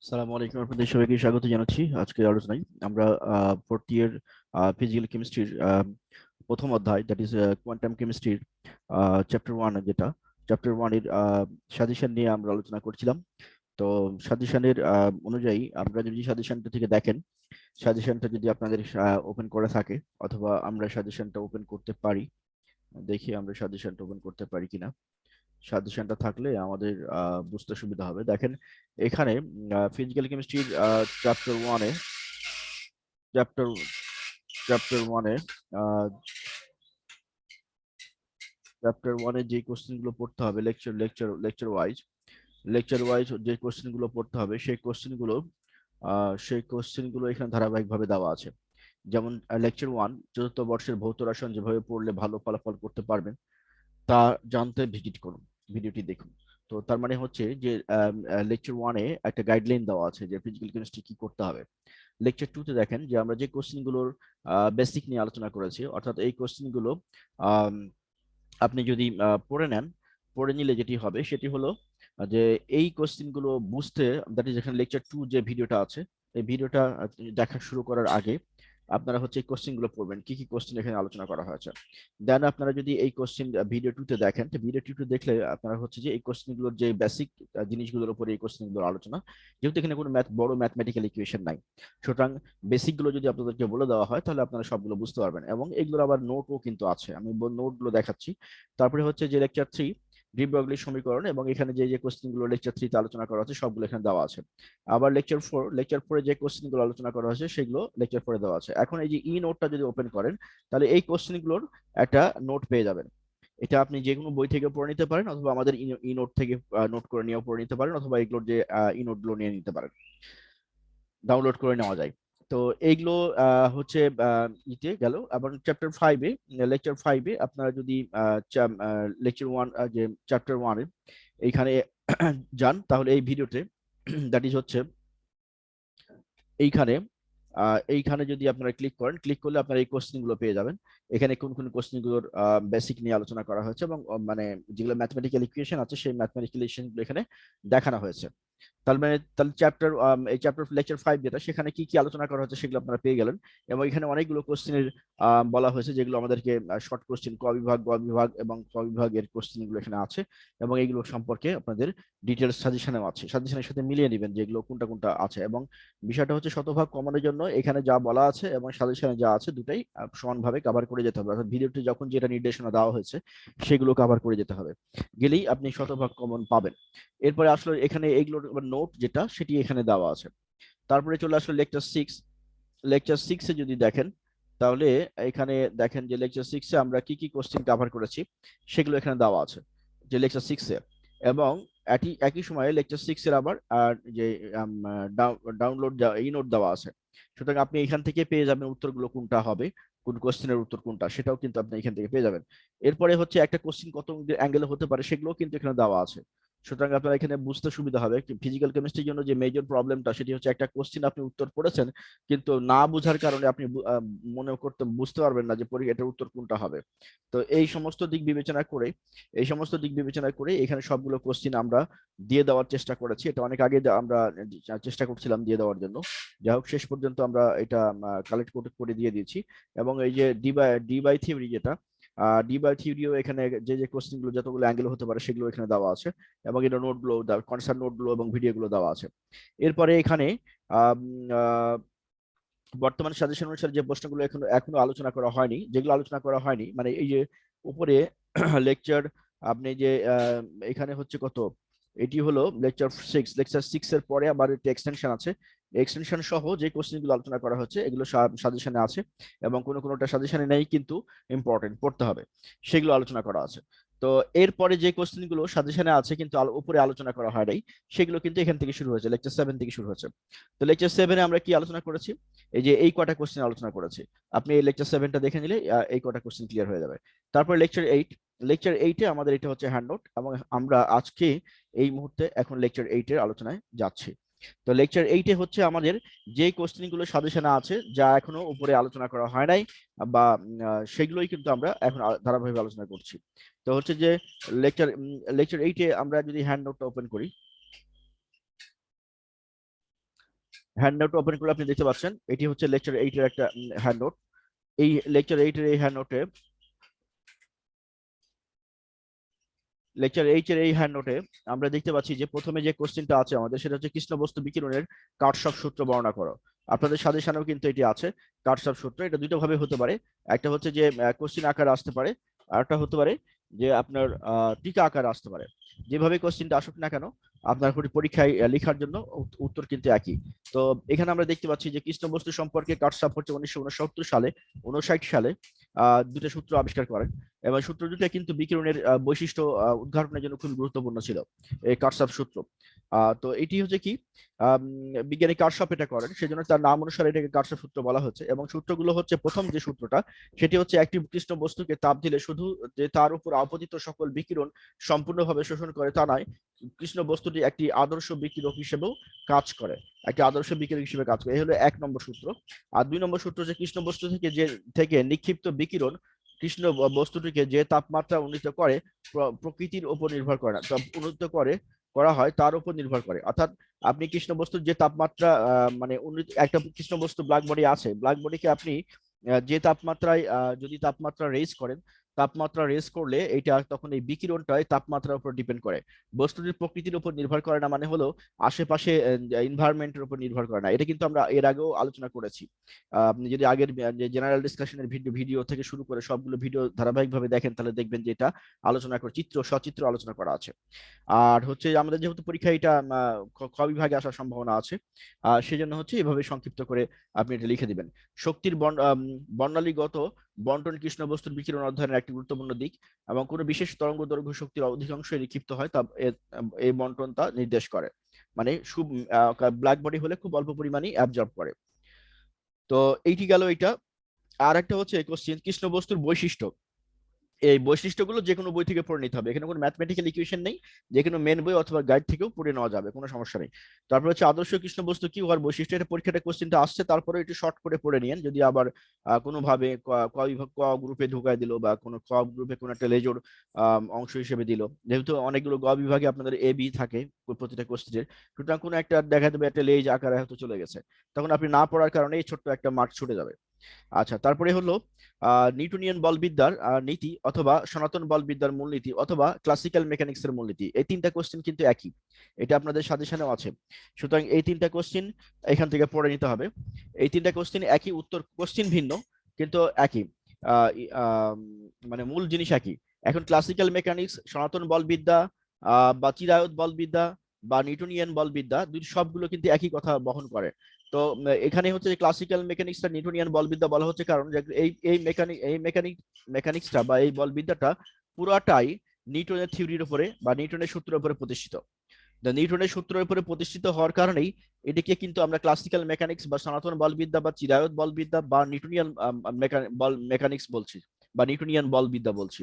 আসসালামু আলাইকুম, আপনাদের সবাইকে স্বাগত জানাচ্ছি। আজকের আলোচনায় আমরা ফোর্থ ইয়ার ফিজিক্যাল কেমিস্ট্রির প্রথম অধ্যায়, দ্যাট ইজ কোয়ান্টাম কেমিস্ট্রির চ্যাপ্টার 1, যেটা চ্যাপ্টার 1 এর সাজেশন নিয়ে আমরা আলোচনা করছিলাম। তো সাজেশনের অনুযায়ী আমরা যদি সাজেশনটা থেকে দেখেন, সাজেশনটা যদি আপনাদের ওপেন করা থাকে, অথবা আমরা সাজেশনটা ওপেন করতে পারি, দেখি আমরা সাজেশনটা ওপেন করতে পারি কিনা। সাজেশনটা থাকলে আমাদের বুঝতে সুবিধা হবে। দেখেন এখানে ফিজিক্যাল কেমিস্ট্রির চ্যাপ্টার 1-এ চ্যাপ্টার চ্যাপ্টার 1-এ যে কোশ্চেনগুলো পড়তে হবে লেকচার ওয়াইজ যে কোশ্চেনগুলো পড়তে হবে, সেই কোশ্চেনগুলো এখানে ধারাবাহিকভাবে দেওয়া আছে। যেমন লেকচার 1, চতুর্থ বর্ষের ভৌত রসায়ন যেভাবে পড়লে ভালো ফলাফল করতে পারবেন তা জানতে ভিডিওটি দেখুন। তো তার মানে হচ্ছে যে লেকচার 1-এ একটা গাইডলাইন দেওয়া আছে যে ফিজিক্যাল কেমিস্ট্রি কি করতে হবে। লেকচার 2-তে দেখেন যে আমরা যে কোশ্চেনগুলোর বেসিক নিয়ে আলোচনা করেছি, অর্থাৎ এই কোশ্চেনগুলো আপনি যদি পড়ে নিলে যেটি হবে সেটি হলো যে এই কোশ্চেনগুলো বুঝতে, দ্যাট ইজ এখানে লেকচার 2 যে ভিডিওটা আছে, এই ভিডিওটা দেখা শুরু করার আগে আপনারা হচ্ছে এই কোশ্চেনগুলো পড়বেন, কি কি কোশ্চেন এখানে আলোচনা করা হয়েছে। দেন আপনারা যদি এই কোশ্চেন ভিডিও 2-তে দেখেন, তো ভিডিও 2-তে দেখলে আপনারা হচ্ছে যে এই কোশ্চেনগুলোর যে বেসিক জিনিসগুলোর উপরে এই কোশ্চেনগুলোর আলোচনা, যেহেতু এখানে কোনো বড় ম্যাথমেটিক্যাল ইকুয়েশন নাই, সুতরাং বেসিকগুলো যদি আপনাদেরকে বলে দেওয়া হয় তাহলে আপনারা সবগুলো বুঝতে পারবেন। এবং এগুলোর আবার নোটও কিন্তু আছে, আমি নোটগুলো দেখাচ্ছি। তারপরে হচ্ছে যে লেকচার 3 ডি ব্রগলি সমীকরণ, এবং এখানে যে যে কোশ্চেনগুলো লেকচার 3-তে আলোচনা করা আছে সবগুলো এখানে দেওয়া আছে। আবার লেকচার 4 যে কোশ্চেনগুলো আলোচনা করা হয়েছে সেগুলো লেকচার 4-এ দেওয়া আছে। এখন এই যে নোটটা যদি ওপেন করেন, তাহলে এই কোশ্চেনগুলোর একটা নোট পেয়ে যাবেন। এটা আপনি যে কোনো বই থেকে পড়ে নিতে পারেন, অথবা আমাদের ই নোট থেকে নোট করে নিয়েও পড়ে নিতে পারেন, অথবা এগুলোর যে ই নোটগুলো নিয়ে নিতে পারেন, ডাউনলোড করে নেওয়া যায়। তো এইগুলো হচ্ছে ইতে গেল। আবার লেকচার 5-এ আপনারা যদি লেকচার 1 যে চ্যাপ্টার 1 এর এইখানে যান, তাহলে এই ভিডিওতে দ্যাট ইজ হচ্ছে এইখানে এইখানে যদি আপনারা ক্লিক করলে আপনারা এই কোশ্চেন গুলো পেয়ে যাবেন। এখানে কোন কোন কোশ্চেন গুলোর বেসিক নিয়ে আলোচনা করা হয়েছে, এবং মানে যেগুলো ম্যাথমেটিক্যাল ইকুয়েশন আছে সেই ম্যাথমেটিক্যাল ইকুয়েশন গুলো এখানে দেখানো হয়েছে। তাহলে এই চ্যাপ্টার লেকচার 5 যেটা, সেখানে কি কি আলোচনা করা হচ্ছে সেগুলো আপনারা পেয়ে গেলেন। এবং এখানে অনেকগুলো কোশ্চেনের বলা হয়েছে, যেগুলো আমাদেরকে শর্ট কোশ্চেন, ক বিভাগ, গ বিভাগ এবং খ বিভাগের কোশ্চেন গুলো এখানে আছে, এবং এইগুলো সম্পর্কে আপনাদের ডিটেলস সাজেশনেও আছে। সাজেশনের সাথে মিলিয়ে নেবেন যেগুলো কোনটা কোনটা আছে। এবং বিষয়টা হচ্ছে শতভাগ কমানোর জন্য এখানে যা বলা আছে এবং সাজেশনে যা আছে দুটাই সমানভাবে কভার করে যেতে হবে, অর্থাৎ ভিডিওতে যখন যেটা নির্দেশনা দেওয়া হয়েছে সেগুলো কভার করে যেতে হবে, গেলেই আপনি শতভাগ কমন পাবেন। এরপরে আসলে এখানে এইগুলোর নোট যেটা সেটি এখানে দেওয়া আছে। তারপরে চলে আসলো লেকচার 6-এ যদি দেখেন, তাহলে এখানে দেখেন যে লেকচার 6-এ আমরা কি কি কোশ্চেন কভার করেছি সেগুলো এখানে দেওয়া আছে যে লেকচার 6-এ। এবং একই সময়ে লেকচার 6-এর আবার যে ডাউনলোড ই নোট দেওয়া আছে। সুতরাং আপনি এখান থেকে পেয়ে যাবেন উত্তরগুলো কোনটা হবে, কোন কোশ্চেনের উত্তর কোনটা, সেটাও কিন্তু আপনি এখান থেকে পেয়ে যাবেন। এরপরে হচ্ছে একটা কোশ্চেন কত অ্যাঙ্গেলে হতে পারে সেগুলো কিন্তু এখানে দেওয়া আছে। সুতরাং আপনার এখানে বুঝতে সুবিধা হবে। ফিজিক্যাল কেমিস্ট্রির জন্য যে মেজর প্রবলেমটা, সেটি হচ্ছে একটা কোশ্চেন আপনি উত্তর পড়েছেন, কিন্তু না বুঝার কারণে আপনি বুঝতে পারবেন না যে এটার উত্তর কোনটা হবে। তো এই সমস্ত দিক বিবেচনা করে এখানে সবগুলো কোশ্চেন আমরা দিয়ে দেওয়ার চেষ্টা করেছি। এটা অনেক আগে আমরা চেষ্টা করছিলাম দিয়ে দেওয়ার জন্য, যাই হোক শেষ পর্যন্ত আমরা এটা কালেক্ট করে দিয়ে দিয়েছি। এবং এই যে ডি বাই থিওরি যেটা, ডি বাই থিওরিও এখানে যে যে কোশ্চেন গুলো যতগুলো অ্যাঙ্গেল হতে পারে সেগুলো এখানে দেওয়া আছে, এবং এটা নোটগুলো কনসার্ন নোটগুলো এবং ভিডিওগুলো দেওয়া আছে। এরপরে এখানে আম, আহ, বর্তমান সাজেশন অনুসারে যে প্রশ্নগুলো এখনো আলোচনা করা হয়নি, যেগুলো আলোচনা করা হয়নি, মানে এই যে উপরে লেকচার আপনি যে এখানে হচ্ছে কত, এটি হলো লেকচার 6 এর পরে আবার একটি এক্সটেনশন আছে। এক্সটেনশন সহ যে কোশ্চেনগুলো আলোচনা করা হচ্ছে এগুলো সাজেশনে আছে, এবং কোনোটা সাজেশনে নেই কিন্তু ইম্পর্টেন্ট পড়তে হবে, সেগুলো আলোচনা করা আছে। তো এরপরে যে কোশ্চেনগুলো সাজেশনে আছে কিন্তু উপরে আলোচনা করা হয় নাই, সেগুলো কিন্তু এখান থেকে শুরু হয়েছে, লেকচার 7 থেকে শুরু হয়েছে। তো লেকচার 7-এ আমরা কি আলোচনা করেছি, এই যে এই কটা কোশ্চেন আলোচনা করেছি। আপনি এই লেকচার 7টা দেখে নিলে এই কটা কোশ্চেন ক্লিয়ার হয়ে যাবে। তারপর লেকচার 8 আমাদের এটা হচ্ছে হ্যান্ড নোট, এবং আমরা আজকে এই মুহূর্তে এখন লেকচার 8-এর আলোচনায় যাচ্ছি। তো লেকচার 8-এ হচ্ছে আমাদের যে কোশ্চেন গুলো সাজেশনে আছে, যা এখনো উপরে আলোচনা করা হয় নাই, বা সেগুলোই কিন্তু আমরা এখন ধারাবাহিক আলোচনা করছি। তো হচ্ছে যে লেকচার 8-এ আমরা যদি হ্যান্ড নোটটা ওপেন করি, হ্যান্ড নোট ওপেন করে আপনি দেখতে পাচ্ছেন এটি হচ্ছে লেকচার 8 এর একটা হ্যান্ড নোট। এই লেকচার 8 এর এই হ্যান্ড নোটে আমরা দেখতে পাচ্ছি যে প্রথমে যে কোশ্চেনটা আছে আমাদের, সেটা হচ্ছে কৃষ্ণ বস্তু বিকিরণের কার্টসফ সূত্র বর্ণনা করো। আপনাদের সাজেশনেও কিন্তু এটি আছে, কার্টসফ সূত্র। এটা দুটো ভাবে হতে পারে, একটা হচ্ছে যে কোশ্চেন আকারে আসতে পারে, আর একটা হতে পারে যে আপনার টিকা আকারে আসতে পারে। যেভাবে কোশ্চেনটা আসুক না কেন, আপনার পরীক্ষায় লেখার জন্য উত্তর কিন্তু একই। তো এখানে আমরা দেখতে পাচ্ছি যে কৃষ্ণ বস্তু সম্পর্কে কার্টসফ হচ্ছে 1969 সালে 59 সালে দুটো সূত্র আবিষ্কার করেন, এবং সূত্র দুটো কিন্তু বিকিরণের বৈশিষ্ট্য উদ্ঘাটনের জন্য খুব গুরুত্বপূর্ণ ছিল, এই কার্টসফ সূত্র। তো এটি হচ্ছে কি, বিজ্ঞানী কার্টসফ এটা করেন, সেজন্য তার নাম অনুসারে এটাকে কার্টসফ সূত্র বলা হচ্ছে। এবং সূত্রগুলো হচ্ছে, প্রথম যে সূত্রটা সেটি হচ্ছে একটি কৃষ্ণ বস্তুকে তাপ দিলে শুধু যে তার উপর আপতিত সকল বিকিরণ সম্পূর্ণভাবে শোষণ করে তা নয়, কৃষ্ণ বস্তুটি একটি আদর্শ বিকিরক হিসেবেও কাজ করে, একটি আদর্শ বিকিরক হিসেবে কাজ করে। এই হলো 1 নম্বর সূত্র। আর 2 নম্বর সূত্র যে কৃষ্ণ বস্তু থেকে থেকে নিক্ষিপ্ত বিকিরণ কৃষ্ণ বস্তুটিকে যে তাপমাত্রা উন্নীত করে প্রকৃতির উপর নির্ভর করে না, উন্নীত করা হয় তার উপর নির্ভর করে। অর্থাৎ আপনি কৃষ্ণ বস্তুর যে তাপমাত্রা মানে উন্নীত, একটা কৃষ্ণ বস্তু ব্ল্যাক বডি আছে, ব্ল্যাক বডিকে আপনি যে তাপমাত্রায় যদি তাপমাত্রা রেজ করেন, তাপমাত্রা রেজ করলে এটা তখন এই বিকিরণটাই তাপমাত্রার উপর ডিপেন্ড করে, বস্তুটির প্রকৃতির উপর নির্ভর করে না, মানে হলো আশেপাশে এনভায়রনমেন্টের উপর নির্ভর করে না। এটা কিন্তু আমরা এর আগেও আলোচনা করেছি। আপনি যদি আগের জেনারেল ডিসকাশনের ভিডিও থেকে শুরু করে সবগুলো ভিডিও ধারাবাহিকভাবে দেখেন, তাহলে দেখবেন যে এটা আলোচনা করে সচিত্র আলোচনা করা আছে। আর হচ্ছে আমাদের যেহেতু পরীক্ষা এটা খ বিভাগে আসার সম্ভাবনা আছে, সেজন্য হচ্ছে এভাবে সংক্ষিপ্ত করে আপনি এটা লিখে দিবেন। শক্তির বর্ণালীগত বন্টন কৃষ্ণ বস্তুর বিকিরণ অধ্যয়নের একটি গুরুত্বপূর্ণ দিক, এবং কোনো বিশেষ তরঙ্গ দৈর্ঘ্য শক্তির অধিকাংশই নিক্ষিপ্ত হয় তা এই বন্টন তা নির্দেশ করে। মানে ব্ল্যাক বডি হলে খুব অল্প পরিমাণে অ্যাবজর্ব করে। তো এইটি গেল এটা। আর একটা হচ্ছে কোশ্চেন, কৃষ্ণ বস্তুর বৈশিষ্ট্য। এই বৈশিষ্ট্যগুলো যে কোনো বই থেকে পড়ে নিতে হবে, এখানে কোনো ম্যাথমেটিক্যাল ইকুয়েশন নেই, যে কোনো মেন বই অথবা গাইড থেকেও পড়ে নেওয়া যাবে, কোনো সমস্যা নেই। তারপর হচ্ছে আদর্শ কৃষ্ণ বস্তু কি, উহার বৈশিষ্ট্য। এটা পরীক্ষাটা কোশ্চেনটা আসছে, তারপরে একটু শর্ট করে পড়ে নিয়েন। যদি আবার কোনোভাবে ক গ্রুপে ঢুকায় দিল, বা কোনো ক গ্রুপে কোনো একটা লেজর অংশ হিসেবে দিল, যেহেতু অনেকগুলো বিভাগে আপনাদের এ বি থাকে প্রতিটা কোশ্চেনের, সুতরাং কোনো একটা দেখা দেবে একটা লেজ আকারে হয়তো চলে গেছে, তখন আপনি না পড়ার কারণে এই ছোট্ট একটা মার্ক ছুটে যাবে। আচ্ছা, তারপরে হলো নিউটনিয়ান বলবিদ্যার নীতি, অথবা সনাতন বলবিদ্যার মূলনীতি, অথবা ক্লাসিক্যাল মেকানিক্স এর মূলনীতি। এই তিনটা কোশ্চেন কিন্তু একই, এটা আপনাদের সাজেশনেও আছে। সুতরাং এই তিনটা কোশ্চেন এখান থেকে পড়ে নিতে হবে। এই তিনটা কোশ্চেন একই, উত্তর কোশ্চেন ভিন্ন কিন্তু একই, মানে মূল জিনিস একই। এখন ক্লাসিক্যাল মেকানিক্স, সনাতন বলবিদ্যা বা চিরায়ত বলবিদ্যা বা নিউটনিয়ান বলবিদ্যা, সবগুলো কিন্তু একই কথা বহন করে। তো এখানে হচ্ছে যে ক্লাসিক্যাল মেকানিক্সটা নিউটনিয়ান বলবিদ্যা বলা হচ্ছে, কারণ যে এই মেকানিক্সটা বা এই বলবিদ্যাটা পুরাটাই নিউটনের থিওরির উপরে বা নিউটনের সূত্রের উপরে প্রতিষ্ঠিত। নিউটনের সূত্রের উপরে প্রতিষ্ঠিত হওয়ার কারণেই এটিকে কিন্তু আমরা ক্লাসিক্যাল মেকানিক্স বা সনাতন বলবিদ্যা বা চিরায়ত বলবিদ্যা বা নিউটনিয়ান মেকানিক্স বলছি, বা নিউটনিয়ান বলবিদ্যা বলছি।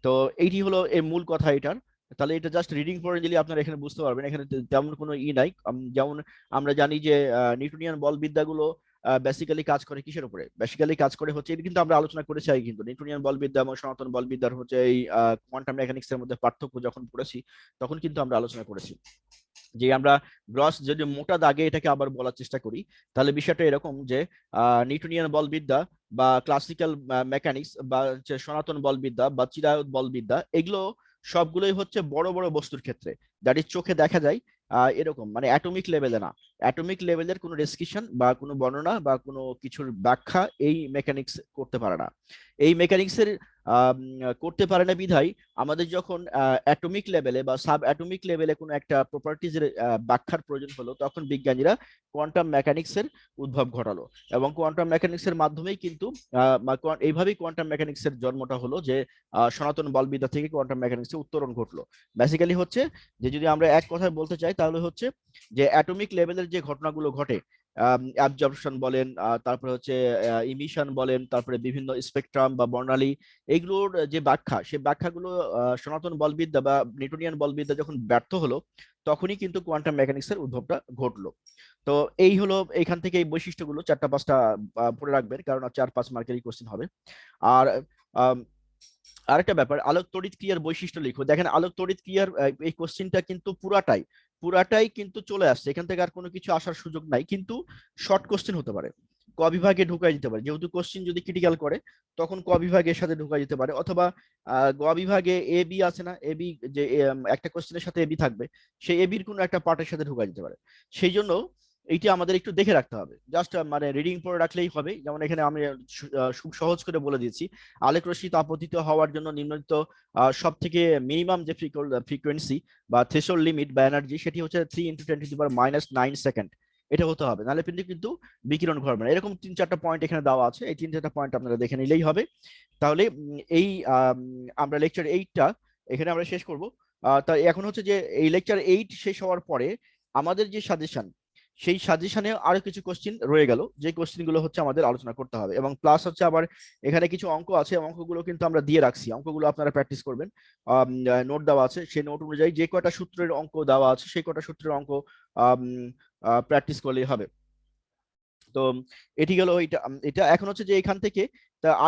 তো এইটি হলো এই মূল কথা এটার। তাহলে এটা জাস্ট রিডিং পড়ে দিলে আপনারা এখানে বুঝতে পারবেন, এখানে তেমন কোনো নাই। যেমন আমরা জানি যে নিউটনিয়ান বল বিদ্যাগুলো বেসিক্যালি কাজ করে কিসের উপরে, বেসিক্যালি কাজ করে হচ্ছে, এটা কিন্তু আমরা আলোচনা করেছি আগে, কিন্তু নিউটনিয়ান বল বিদ্যা এবং সনাতন বল বিদ্যার হচ্ছে এই কোয়ান্টাম মেকানিক্স এর মধ্যে পার্থক্য যখন পড়েছি, তখন কিন্তু আমরা আলোচনা করেছি যে আমরা গ্রস যদি মোটা দাগে এটাকে আবার বলার চেষ্টা করি, তাহলে বিষয়টা এরকম যে নিউটনিয়ান বলবিদ্যা বা ক্লাসিক্যাল মেকানিক্স বা সনাতন বলবিদ্যা বা চিরায়ত বলবিদ্যা, এগুলো সবগুলোই হচ্ছে বড় বড় বস্তুর ক্ষেত্রে, দ্যাট ইজ চোখে দেখা যায় এরকম, মানে অ্যাটমিক লেভেলে না। অ্যাটমিক লেভেলের কোনো ডেসক্রিপশন বা কোনো বর্ণনা বা কোনো কিছুর ব্যাখ্যা এই মেকানিক্স করতে পারে না। এই মেকানিক্সের করতে পারে না বিধায় আমাদের যখন অ্যাটমিক লেভেলে বা সাব অ্যাটমিক লেভেলে কোনো একটা প্রপার্টিজের ব্যাখ্যার প্রয়োজন হলো, তখন বিজ্ঞানীরা কোয়ান্টাম মেকানিক্সের উদ্ভব ঘটালো, এবং কোয়ান্টাম মেকানিক্সের মাধ্যমেই কিন্তু এইভাবেই কোয়ান্টাম মেকানিক্সের জন্মটা হলো, যে সনাতন বলবিদ্যা থেকে কোয়ান্টাম মেকানিক্সের উত্তরণ ঘটলো। বেসিক্যালি হচ্ছে যে যদি আমরা এক কথায় বলতে চাই, তাহলে হচ্ছে যে অ্যাটমিক লেভেলের যে ঘটনাগুলো ঘটে, অ্যাবজর্পশন বলেন, তারপরে হচ্ছে ইমিশন বলেন, তারপরে বিভিন্ন স্পেকট্রাম বা বর্ণালী, এইগুলোর যে ব্যাখ্যা, সেই ব্যাখ্যাগুলো সনাতন বলবিদ্যা বা নিউটনিয়ান বলবিদ্যা যখন ব্যর্থ হলো, তখনই কিন্তু কোয়ান্টাম মেকানিক্সের উদ্ভবটা ঘটলো। তো এই হলো, এখান থেকে এই বৈশিষ্ট্যগুলো 4টা 5টা পড়ে রাখবেন, কারণ 4-5 মার্কেরই কোশ্চেন হবে। আর আরেকটা ব্যাপার, আলোক তড়িৎ ক্রিয়ার বৈশিষ্ট্য লিখো। দেখেন, আলোক তড়িৎ ক্রিয়ার এই কোশ্চেনটা কিন্তু পুরাটাই পুরাটাই কিন্তু চলে আসছে, এখান থেকে আর কোনো কিছু আসার সুযোগ নাই, কিন্তু শর্ট কোশ্চেন হতে পারে, ক বিভাগে ঢুকাই দিতে পারে, যেহেতু কোশ্চেন যদি ক্রিটিক্যাল করে তখন ক বিভাগের সাথে ঢুকাই দিতে পারে, অথবা গ বিভাগে এ বি আছে না, এ বি যে একটা কোশ্চেনের সাথে এ বি থাকবে, সেই এ বির কোনো একটা পার্টের সাথে ঢুকাই দিতে পারে। সেই জন্য এইটা আমাদের একটু দেখে রাখতে হবে, জাস্ট মানে রিডিং পড়ে রাখলেই হবে। যেমন এখানে আমি খুব সহজ করে বলে দিয়েছি, আলোক রশ্মি তাপতিত হওয়ার জন্য নিম্নলিখিত সব থেকে মিনিমাম যে ফ্রিকোয়েন্সি বা থ্রেশহোল্ড লিমিট বা এনার্জি, সেটি হচ্ছে 3 × 10⁻⁹ সেকেন্ড। এটা হতে হবে, নাহলে কিন্তু বিকিরণ ঘটবে না। এরকম 3-4টা পয়েন্ট এখানে দেওয়া আছে, এই 3-4টা পয়েন্ট আপনারা দেখে নিলেই হবে। তাহলে এই আমরা লেকচার 8টা এখানে আমরা শেষ করব। তা এখন হচ্ছে যে এই লেকচার 8 শেষ হওয়ার পরে আমাদের যে সাজেশন, সেই সাজেশনে আরো কিছু কোশ্চিন রয়ে গেল, যে কোশ্চিন গুলো হচ্ছে আমাদের আলোচনা করতে হবে, এবং প্লাস হচ্ছে আবার এখানে কিছু অঙ্ক আছে, অঙ্কগুলো কিন্তু আমরা দিয়ে রাখছি, অঙ্কগুলো আপনারা প্র্যাকটিস করবেন। নোট দেওয়া আছে, সেই নোট অনুযায়ী যে কয়টা সূত্রের অঙ্ক দেওয়া আছে সেই কয়টা সূত্রের অঙ্ক প্র্যাকটিস করলেই হবে। তো এটি গেল এটা এটা এখন হচ্ছে যে এখান থেকে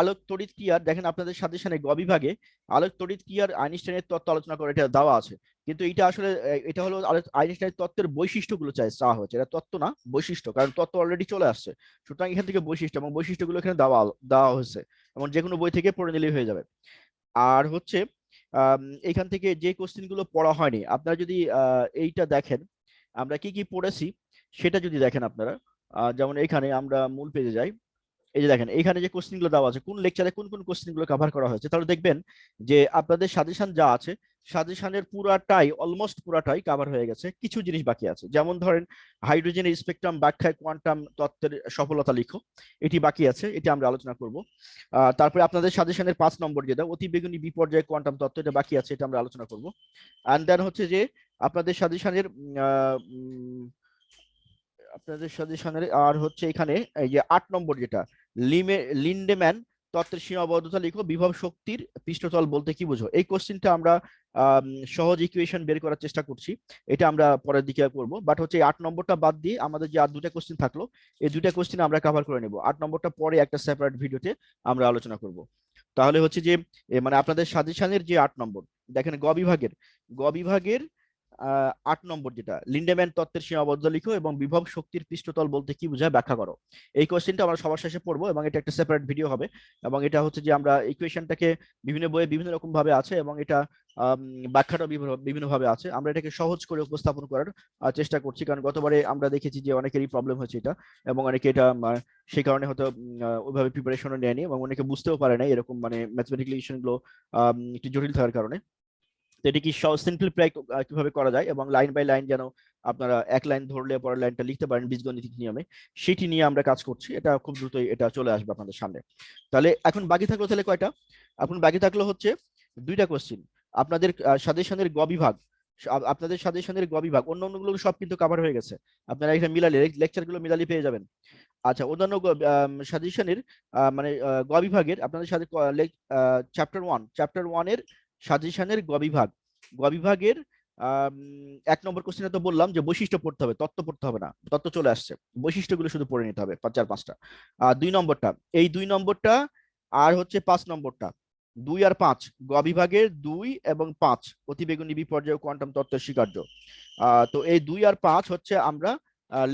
আলোক তড়িৎ ক্রিয়ার, দেখেন আপনাদের সাজেশনে গ বিভাগে আলোক তড়িৎ ক্রিয়ার আইনস্টাইনের তত্ত্ব আলোচনা করে এটা দেওয়া আছে, কিন্তু এটা আসলে এটা হলো আইনস্টাইনের তত্ত্বের বৈশিষ্ট্যগুলো চাওয়া হচ্ছে, এটা তত্ত্ব না, বৈশিষ্ট্য, কারণ তত্ত্ব অলরেডি চলে আসছে। সুতরাং এখান থেকে বৈশিষ্ট্য এবং বৈশিষ্ট্যগুলো এখানে দেওয়া দেওয়া হয়েছে, এবং যে কোনো বই থেকে পড়ে নিলেই হয়ে যাবে। আর হচ্ছে এখান থেকে যে কোশ্চেন গুলো পড়া হয়নি, আপনারা যদি এইটা দেখেন আমরা কি কি পড়েছি সেটা যদি দেখেন আপনারা, যেমন এখানে আমরা মূল পেজে যাই, এই যে দেখেন এখানে যে কোশ্চেন গুলো দেওয়া আছে, কোন লেকচারে কোন কোন কোশ্চেন গুলো কভার করা হয়েছে, তাহলে দেখবেন যে আপনাদের সাজেশন যা আছে, সাজেশনের পুরাটাই অলমোস্ট পুরাটাই কভার হয়ে গেছে, কিছু জিনিস বাকি আছে। যেমন ধরেন হাইড্রোজেনের স্পেকট্রাম ব্যাখ্যায় কোয়ান্টাম তত্ত্বের সফলতা লিখো, এটি বাকি আছে, এটি আমরা আলোচনা করব। তারপরে আপনাদের সাজেশনের 5 নম্বর যেটা অতি বেগুনি বিপর্যয় কোয়ান্টাম তত্ত্ব, এটা বাকি আছে, এটা আমরা আলোচনা করব। অ্যান্ড দেন হচ্ছে যে আপনাদের সাজেশনের আর হচ্ছে এখানে এই যে 8 নম্বর যেটা লিন্ডেম্যান তত্ত্বের সীমাবদ্ধতা লিখো, বিভব শক্তির পৃষ্ঠতল বলতে কি বুঝো। এই কোশ্চেনটা আমরা সহজ ইকুয়েশন বের করার চেষ্টা করছি, এটা আমরা পরের দিকে করব, বাট হচ্ছে 8 নম্বরটা বাদ দিয়ে আমাদের যে আর 2টা কোশ্চেন থাকলো, এই 2টা কোশ্চেন আমরা কভার করে নেব। 8 নম্বরটা পরে একটা সেপারেট ভিডিওতে আমরা আলোচনা করব। তাহলে হচ্ছে যে মানে আপনাদের সাজেশনের যে 8 নম্বর, দেখেন গ বিভাগের 8 নম্বর যেটা লিন্ডেম্যান তত্ত্বের সীমাবদ্ধতা লিখো এবং বিভব শক্তির পৃষ্ঠতল বলতে কি বোঝায় ব্যাখ্যা করো। এই কোশ্চেনটা আমরা সবার শেষে পড়বো, এবং এটা একটা সেপারেট ভিডিও হবে। এবং এটা হচ্ছে যে আমরা ইকুয়েশনটাকে বিভিন্ন বইয়ে বিভিন্ন রকম ভাবে আছে, এবং এটা ব্যাখ্যাটা বিভিন্ন ভাবে আছে, আমরা এটাকে সহজ করে উপস্থাপন করার চেষ্টা করছি, কারণ গতবারে আমরা দেখেছি যে অনেকেরই প্রবলেম হয়েছে এটা, এবং অনেকে এটা সেই কারণে হয়তো ওইভাবে প্রিপারেশনও নেয়নি, এবং অনেকে বুঝতেও পারে না এরকম মানে ম্যাথমেটিক্যাল ইকুয়েশন গুলো একটু জটিল থাকার কারণে। এটি কি সিম্পলিফাই কিভাবে করা যায়, এবং লাইন বাই লাইন যেন আপনারা এক লাইন ধরলে পরের লাইনটা লিখতে পারেন বীজগণিতিক নিয়মে, সেটি নিয়ে আমরা কাজ করছি। এটা খুব দ্রুতই এটা চলে আসবে আপনাদের সামনে। তাহলে এখন বাকি থাকলো তাহলে কয়টা, এখন বাকি থাকলো হচ্ছে 2টা কোশ্চিন। আপনাদের সাজেশনের গ বিভাগ, আপনাদের সাজেশনের গ বিভাগ অন্য অন্যগুলো সব কিন্তু কভার হয়ে গেছে, আপনারা এখানে মিলালে লেকচারগুলো মিলালি পেয়ে যাবেন। আচ্ছা, অন্যান্য সাজেশনের মানে গ বিভাগের আপনাদের সাথে চ্যাপ্টার 1 এর সাজেশনের গ বিভাগের 1 নম্বর কোশ্চেনে তো বললাম যে বৈশিষ্ট্য পড়তে হবে, তত্ত্ব পড়তে হবে না, তত্ত্ব চলে আসছে, বৈশিষ্ট্যগুলো শুধু পড়ে নিতে হবে 4-5টা। 2 নম্বরটা, এই 2 নম্বরটা আর হচ্ছে 5 নম্বরটা, 2 আর 5, গ বিভাগের 2 এবং 5 অতিবেগুনি বিপর্যয় কোয়ান্টাম তত্ত্বের স্বীকার্য। তো এই 2 আর 5 হচ্ছে আমরা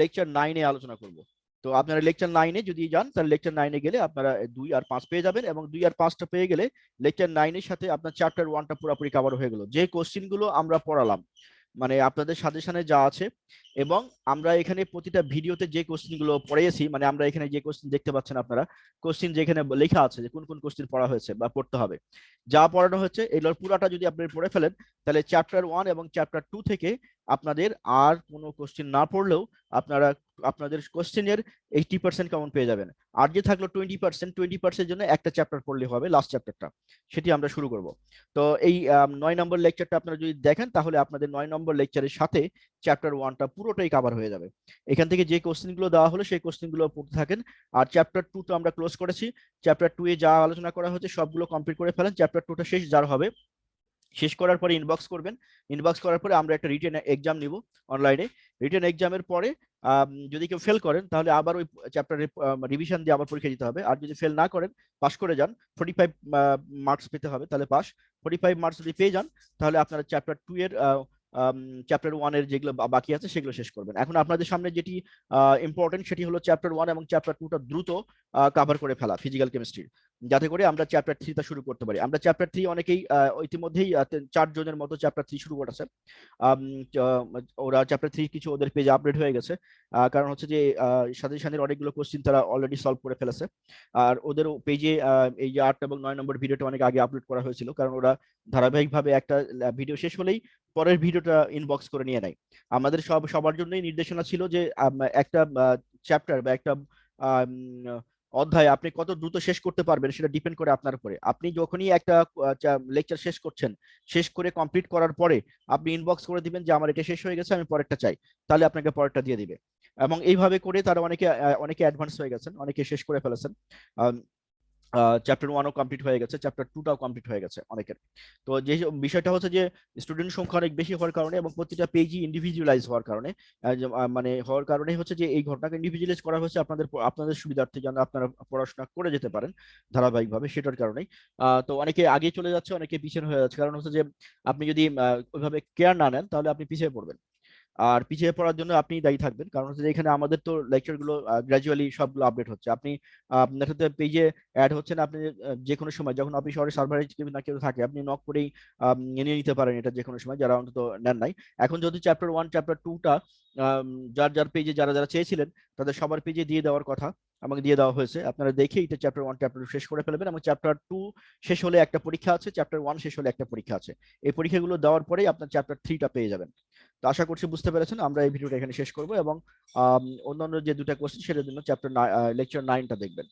লেকচার 9-এ আলোচনা করব। তো আপনারা লেকচার 9-এ যদি যান, তাহলে লেকচার 9-এ গেলে আপনারা 2 আর 5 পেয়ে যাবেন, এবং 2 আর 5টা পেয়ে গেলে লেকচার 9-এর সাথে আপনার চ্যাপ্টার 1টা পুরোপুরি কভার হয়ে গেল, যে কোশ্চিন গুলো আমরা পড়ালাম মানে আপনাদের সাজেশনে যা আছে। এবং আমরা এখানে প্রতিটা ভিডিওতে যে কোশ্চিন গুলো পড়িয়েছি, মানে আমরা এখানে যে কোশ্চিন দেখতে পাচ্ছেন আপনারা, কোশ্চিন যেখানে লেখা আছে যে কোন কোন কোশ্চিন পড়া হয়েছে বা পড়তে হবে, যা পড়ানো হচ্ছে এগুলোর পুরাটা যদি আপনি পড়ে ফেলেন, তাহলে চ্যাপ্টার 1 এবং চ্যাপ্টার 2 থেকে আপনাদের আর কোনো কোশ্চিন না পড়লেও আপনারা আপনাদের কোশ্চেনের 80% কমন পেয়ে যাবেন। আর যে থাকলো 20% জন্য একটা চ্যাপ্টার পড়লে হবে, লাস্ট চ্যাপ্টারটা, সেটি আমরা শুরু করব। তো এই 9 নম্বর লেকচারটা আপনারা যদি দেখেন, তাহলে আপনাদের 9 নম্বর লেকচারের সাথে চ্যাপ্টার 1টা পুরোটাই কভার হয়ে যাবে। এখান থেকে যে কোশ্চেনগুলো দেওয়া হলো সেই কোশ্চেনগুলো পড়তে থাকেন। আর চ্যাপ্টার 2 তো আমরা ক্লোজ করেছি, চ্যাপ্টার 2-এ যা আলোচনা করা হয়েছে সবগুলো কমপ্লিট করে ফেলেন, চ্যাপ্টার 2টা শেষ যার হবে, শেষ করার পরে ইনবক্স করবেন, ইনবক্স করার পরে আমরা একটা রিটেন এক্সাম নিব অনলাইনে। রিটেন এক্সামের পরে যদি কেউ ফেল করেন, তাহলে আবার ওই চ্যাপ্টারে রিভিশন দিয়ে আবার পরীক্ষা দিতে হবে। আর যদি ফেল না করেন, পাস করে যান, 45 মার্কস পেতে হবে, তাহলে পাস। 45 মার্কস যদি পেয়ে যান, তাহলে আপনারা চ্যাপ্টার 2 এর চ্যাপ্টার 1 এর যেগুলো বাকি আছে সেগুলো শেষ করবেন। এখন আপনাদের সামনে যেটি ইম্পর্টেন্ট সেটি হলো চ্যাপ্টার 1 এবং চ্যাপ্টার 2টা দ্রুত কভার করে ফেলা ফিজিক্যাল কেমিস্ট্রি, যাতে করে আমরা চ্যাপ্টার 3টা শুরু করতে পারি। আমরা চ্যাপ্টার 3 অনেকেই ইতিমধ্যেই 4 জনের মতো চ্যাপ্টার 3 শুরু করেছে। আম, ওরা চ্যাপ্টার 3 কিছু ওদের পেজে আপডেট হয়ে গেছে, কারণ হচ্ছে যে সাজেশনের অনেকগুলো কোশ্চিন তারা অলরেডি সলভ করে ফেলেছে। আর ওদের পেজে এই যে 8 এবং 9 নম্বর ভিডিওটা অনেক আগে আপলোড করা হয়েছিল, কারণ ওরা ধারাবাহিকভাবে একটা ভিডিও শেষ হলেই পরের ভিডিওটা ইনবক্স করে নিয়ে নেয়। আমাদের সবার জন্যই নির্দেশনা ছিল যে একটা চ্যাপ্টার বা একটা আম, অধ্যায় আপনি কত দ্রুত শেষ করতে পারবেন সেটা ডিপেন্ড করে আপনার উপরে। আপনি যখনই একটা লেকচার শেষ করছেন, শেষ করে কমপ্লিট করার পরে আপনি ইনবক্স করে দিবেন যে আমার এটা শেষ হয়ে গেছে, আমি পরেরটা চাই, তাহলে আপনাকে পরেরটা দিয়ে দিবে। এবং এইভাবে করে তারা অনেকে অ্যাডভান্স হয়ে গেছেন, অনেকে শেষ করে ফেলেছেন। চ্যাপ্টার 1ও কমপ্লিট হয়ে গেছে, চ্যাপ্টার 2টাও কমপ্লিট হয়ে গেছে অনেকের। তো যে বিষয়টা হচ্ছে যে স্টুডেন্ট সংখ্যা অনেক বেশি হওয়ার কারণে এবং প্রতিটা পেজই ইন্ডিভিজুয়ালাইজ হওয়ার কারণে, মানে হওয়ার কারণে হচ্ছে যে এই ঘটনাকে ইন্ডিভিজুয়ালাইজ করা হয়েছে আপনাদের সুবিধার্থে, যেন আপনারা পড়াশোনা করে যেতে পারেন ধারাবাহিকভাবে, সেটার কারণেই। তো অনেকে আগে চলে যাচ্ছে, অনেকে পিছিয়ে হয়ে যাচ্ছে, কারণ হচ্ছে যে আপনি যদি ওইভাবে কেয়ার না নেন তাহলে আপনি পিছিয়ে পড়বেন। আর পিছিয়ে পড়ার জন্য আপনি দায়ী থাকবেন, কারণ হচ্ছে যে এখানে আমাদের তো লেকচার গুলো গ্র্যাজুয়ালি সবগুলো আপডেট হচ্ছে। আপনি আপনার সাথে পেজে অ্যাড হচ্ছেন, আপনি যে কোনো সময় যখন অফিস শহরে সার্ভারে কেউ না কেউ থাকে, আপনি নক করেই নিয়ে নিতে পারেন এটা যে কোনো সময়, যারা অন্তত নেন নাই। এখন যদি চ্যাপ্টার 1 চ্যাপ্টার 2টা যার যার পেজে যারা যারা চেয়েছিলেন তাদের সবার পেজে দিয়ে দেওয়ার কথা আমাকে দিয়ে দেওয়া হয়েছে। আপনারা দেখে এটা চ্যাপ্টার 1 চ্যাপ্টার 2 শেষ করে ফেলবেন, এবং চ্যাপ্টার 2 শেষ হলে একটা পরীক্ষা আছে, চ্যাপ্টার 1 শেষ হলে একটা পরীক্ষা আছে। এই পরীক্ষাগুলো দেওয়ার পরেই আপনার চ্যাপ্টার 3টা পেয়ে যাবেন। তো আশা করছি বুঝতে পেরেছেন। আমরা এই ভিডিওটা এখানে শেষ করব, এবং অন্যান্য যে দুটা কোশ্চেন সেটার জন্য লেকচার 9টা দেখবেন।